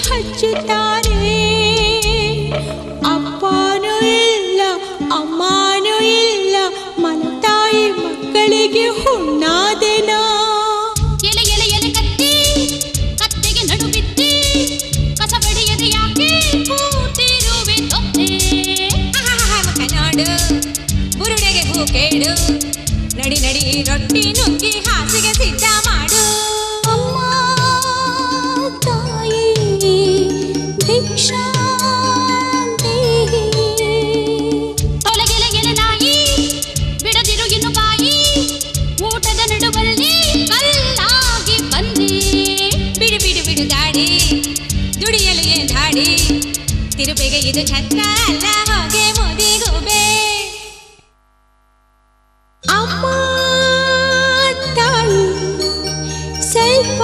ಹಚ್ಚುತ್ತಾರೆ. ಅಪ್ಪನೂ ಇಲ್ಲ ಅಮ್ಮನೂ ಇಲ್ಲ, ಮಲತಾಯಿ ಮಕ್ಕಳಿಗೆ ಹುಣ್ಣಾದೆನಾ. ಎಲೆ ಎಲೆ ಎಲೆ ಕತ್ತಿ ಕತ್ತೆಗೆ ನಡು ಬಿತ್ತಿ, ಕಸ ಬಡಿಯದೆ ಯಾಕೆ ಕೂತಿರುವೆ ತೊತ್ತೆ. ಮಕನಾಡು ಬುರುಡೆಗೆ ಹೂ ಕೇಡು, ನಡಿ ನಡಿ ರೊಟ್ಟಿ ನುಗ್ಗಿ ಹಾಸಿಗೆ ಸಿದ್ಧ ಮಾಡು. ತೊಲಗೆಲೆಗೆಲೆ ನಾಯಿ ಬಿಡದಿರು ಇನ್ನು ಬಾಯಿ, ಊಟದ ನಡುವಲ್ಲಿ ಕಲ್ಲಾಗಿ ಬಂದೆ. ಬಿಡು ಬಿಡು ಬಿಡು ದಾಡಿ, ದುಡಿಯಲು ಏನ್ ದಾಡಿ, ತಿರುಪೆಗೆ ಇದು ಛತ್ರ ಅಲ್ಲ ಹೋಗೆ ಮೋದಿಗೂಬೆ. ಅಮ್ಮ ತಾಯಿ ಸ್ವಲ್ಪ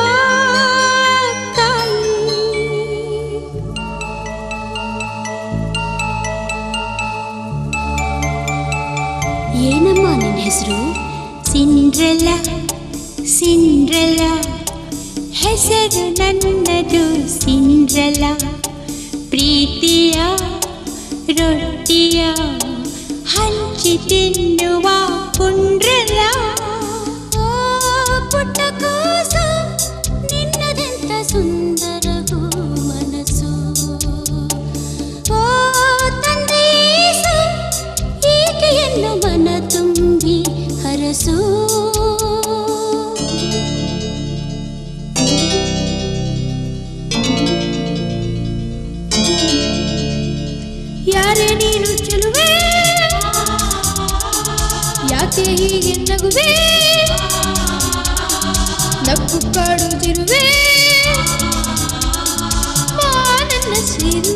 ಏನಮ್ಮ ನಿನ್ನ ಹೆಸರು? ಸಿಂಡ್ರೆಲ್ಲ ಸಿಂಡ್ರೆಲ್ಲ ಹೆಸರು ನನ್ನದು ಸಿಂಡ್ರೆಲ್ಲ. ಪ್ರೀತಿಯ ರೊಟ್ಟಿಯ ಹಂಚಿ ತಿನ್ನುವ ಪುಂಡ್ರೆಲ್ಲ. ಓ ಪುಟ್ಟ ಕೂಸು, ನಿನ್ನದೆಂತ ಸುಂದರವೂ ಮನಸ್ಸು. ಓ ತಂದೀಸು, ಈಕೆಯನ್ನು ಮನ ತುಂಬಿ ಹರಸು. ಯಾರೇ ನೀನು ಚೆಲುವೆ, ಯಾಕೆ ಹೀಗೆ ನಗುವೆ, ನಕ್ಕು ಕಾಡುತ್ತಿರುವೆ ನನ್ನ ಸಿರು.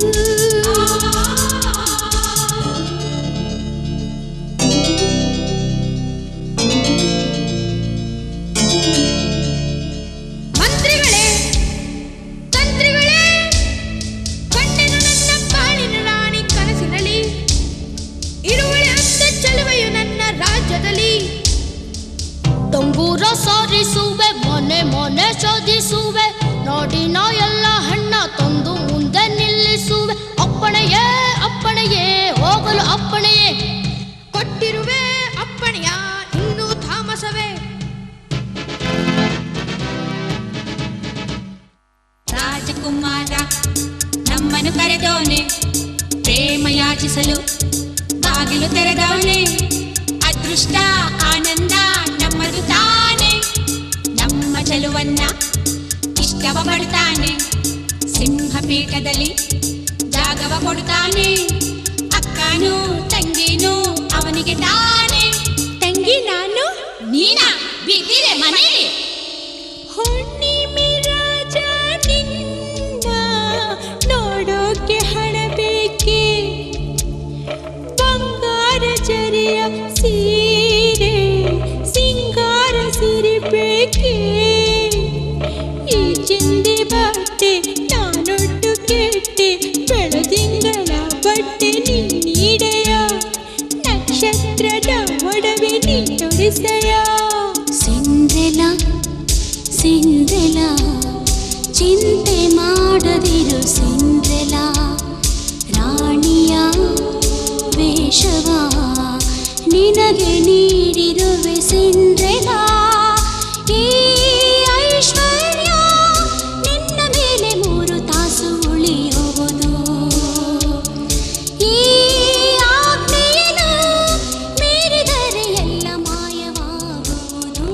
ಮಂತ್ರಿಗಳೇ ತಂತ್ರಿಗಳೇ, ಕಂಡೆನು ನನ್ನ ಬಾಳಿನ ರಾಣಿ ಕನಸಿನಲ್ಲಿ, ಇರುವಳೆ ಅಂದ ಚೆಲುವೆಯು ನನ್ನ ರಾಜ್ಯದಲ್ಲಿ. ತಂಬೂರ ಸಾರಿಸುವೆ, ಮನೆ ಮನೆ ಶೋಧಿಸುವೆ, ನಾಡಿನ ಎಲ್ಲ ಹಣ್ಣ ತಂದು ಮುಂದೆ ನಿಲ್ಲಿಸುವೆ. ಅಪ್ಪಣೆಯೇ ಅಪ್ಪಣೆಯೇ, ಹೋಗಲು ಅಪ್ಪಣೆಯೇ. ಕೊಟ್ಟಿರುವೆ ಅಪ್ಪಣೆಯ, ಇನ್ನೂ ತಾಮಸವೇ. ರಾಜಕುಮಾರ ನಮ್ಮನ್ನು ಕರೆದವನೆ, ಪ್ರೇಮ ಯಾಚಿಸಲು ಬಾಗಿಲು ತೆರೆದವನೆ. ಅದೃಷ್ಟ ಆನಂದ ನಮ್ಮದು ತಾನೆ, ನಮ್ಮ ಚೆಲುವನ್ನ ಇಷ್ಟವ ಪಡ್ತಾನೆ. ಸಿಂಹಪೀಠದಲ್ಲಿ ಜಾಗವ ಕೊಡ್ತಾನೆ, ಅಕ್ಕನೂ ತಂಗಿನೂ ಅವನಿಗೆ ತಾನೆ. ತಂಗಿ ನಾನು, ನೀನಾ ಬಿದ್ದಿರೆ ಮನೆಯಲ್ಲಿ. ಹುಣ್ಣಿಮೆ ರಾಜ ನಿನ್ನ ನೋಡೋಕೆ ಹಣ ಬೇಕೆ, ಬಂಗಾರ ಜರಿಯ ಸೀರೆ ಸಿಂಗಾರ ಸಿರಿ ಬೇಕೆ. ಈ ಚಿಂದಿ ಬಟ್ಟೆ ನಾನೊಟ್ಟು ಕೆಟ್ಟೆ, ಬೆಳದಿಂಗಳ ಬಟ್ಟೆ ನೀಡೆಯ, ನಕ್ಷತ್ರದ ಒಡವೆ ನೀಡೊಡಿಸೆಯ. ಸಿಂಡ್ರೆಲ್ಲ ಸಿಂಡ್ರೆಲ್ಲ, ಚಿಂತೆ ಮಾಡದಿರು ಸಿಂಡ್ರೆಲ್ಲ. ರಾಣಿಯ ವೇಷವ ನಿನಗೆ ನೀಡಿರುವೆ ಸಿಂಡ್ರೆಲ್ಲ. ಈ ಐಶ್ವರ್ಯ ನಿನ್ನ ಮೇಲೆ 3 ತಾಸು ಉಳಿಯುವುದು. ಈ ಆಜ್ಞೆಯನ್ನು ಮೀರಿದರೆ ಎಲ್ಲ ಮಾಯವಾಗುವುದು.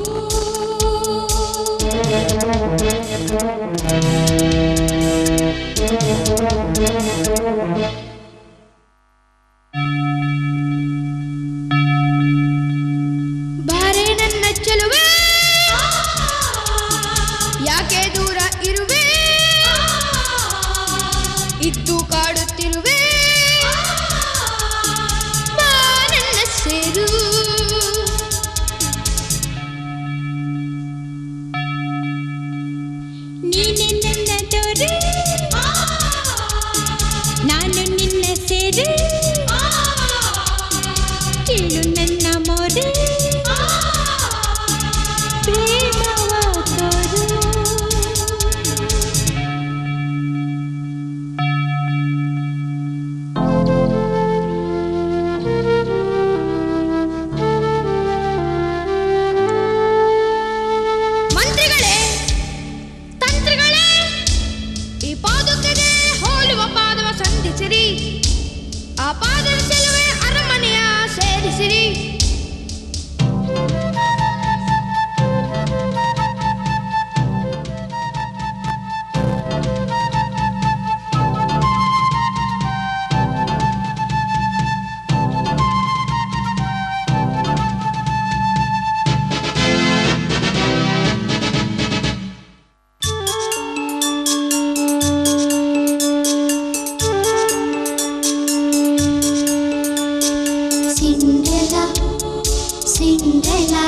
ಸಿಂಡ್ರೆಲಾ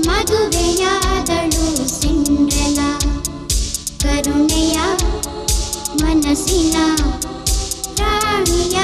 ಮದುವೆಯಾದಳು ಸಿಂಡ್ರೆಲಾ ಕರುಣೆಯ ಮನಸ್ಸಿನ ರಾಣಿಯ